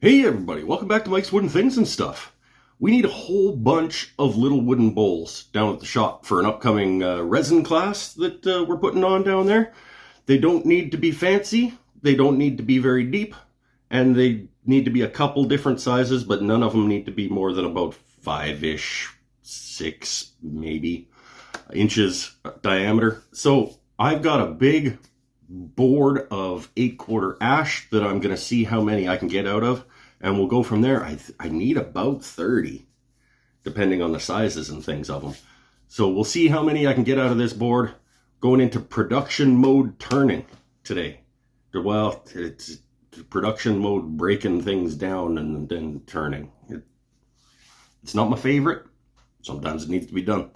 Hey everybody, welcome back to Mike's Wooden Things and Stuff. We need a whole bunch of little wooden bowls down at the shop for an upcoming resin class that we're putting on down there. They don't need to be fancy, they don't need to be very deep, and they need to be a couple different sizes, but none of them need to be more than about 5-ish, 6 maybe, inches diameter. So I've got a big board of 8/4 ash that I'm going to see how many I can get out of, and we'll go from there. I need about 30, depending on the sizes and things of them. So we'll see how many I can get out of this board. Going into production mode turning today. Well, it's production mode breaking things down and then turning. It's not my favorite. Sometimes it needs to be done.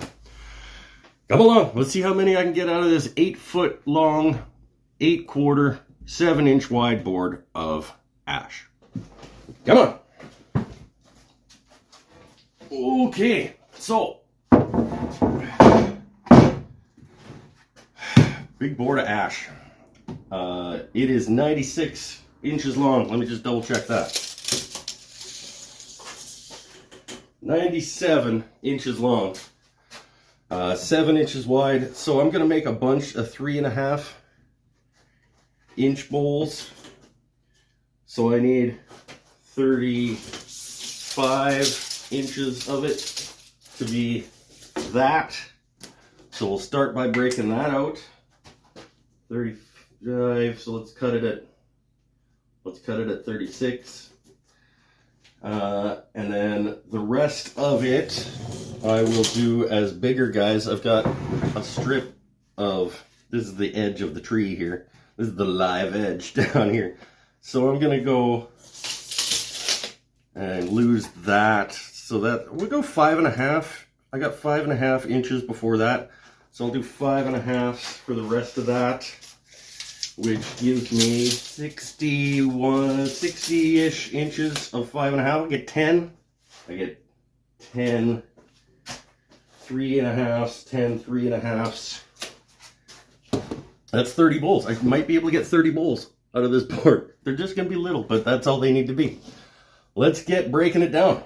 Come along, let's see how many I can get out of this 8-foot long, 8/4, 7-inch wide board of ash. Come on. Okay, so big board of ash. It is 96 inches long. Let me just double check that. 97 inches long. 7 inches wide. So I'm gonna make a bunch of 3.5-inch bowls. So I need 35 inches of it to be that. So we'll start by breaking that out. 35, so let's cut it at 36. And then the rest of it I will do as bigger guys. I've got a strip of, this is the edge of the tree here. This is the live edge down here. So I'm gonna go and lose that. So that, we'll go 5.5. I got 5.5 inches before that. So I'll do 5.5 for the rest of that, which gives me 60-ish inches of 5.5. I get 10. I get 10 3.5s, 10 3.5s. That's 30 bowls. I might be able to get 30 bowls out of this board. They're just going to be little, but that's all they need to be. Let's get breaking it down.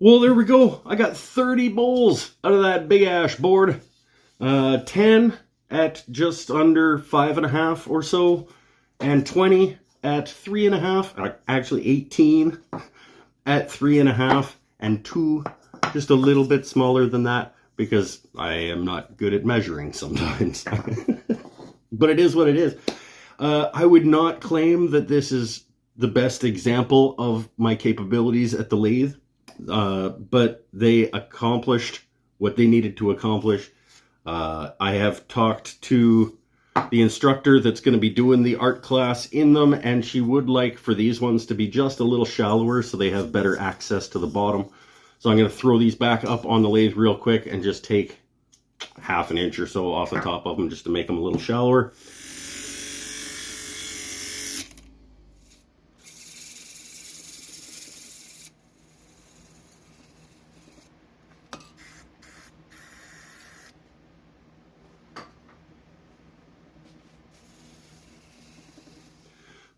Well, there we go. I got 30 bowls out of that big ash board. 10 at just under 5.5 or so, and 20 at 3.5. Actually, 18 at 3.5, and 2 just a little bit smaller than that because I am not good at measuring sometimes. But it is what it is. I would not claim that this is the best example of my capabilities at the lathe, but they accomplished what they needed to accomplish. I have talked to the instructor that's going to be doing the art class in them, and she would like for these ones to be just a little shallower so they have better access to the bottom. So I'm going to throw these back up on the lathe real quick and just take 1/2 inch or so off the top of them just to make them a little shallower.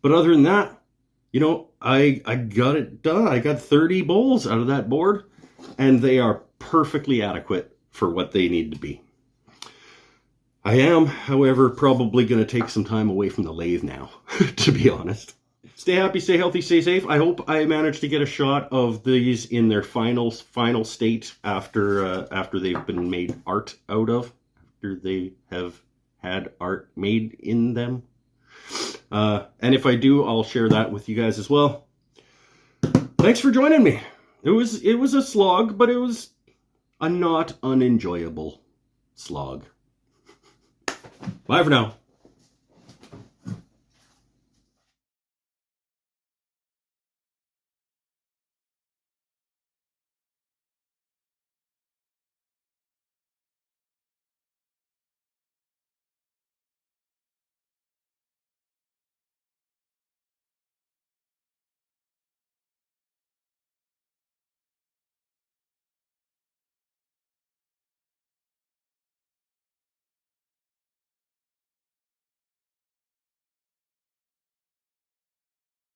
But other than that, you know, I got it done. I got 30 bowls out of that board, and they are perfectly adequate for what they need to be. I am, however, probably going to take some time away from the lathe now, to be honest. Stay happy, stay healthy, stay safe. I hope I managed to get a shot of these in their final state after they've been made art out of, after they have had art made in them. And if I do, I'll share that with you guys as well. Thanks for joining me. It was a slog, but it was a not unenjoyable slog. Bye for now.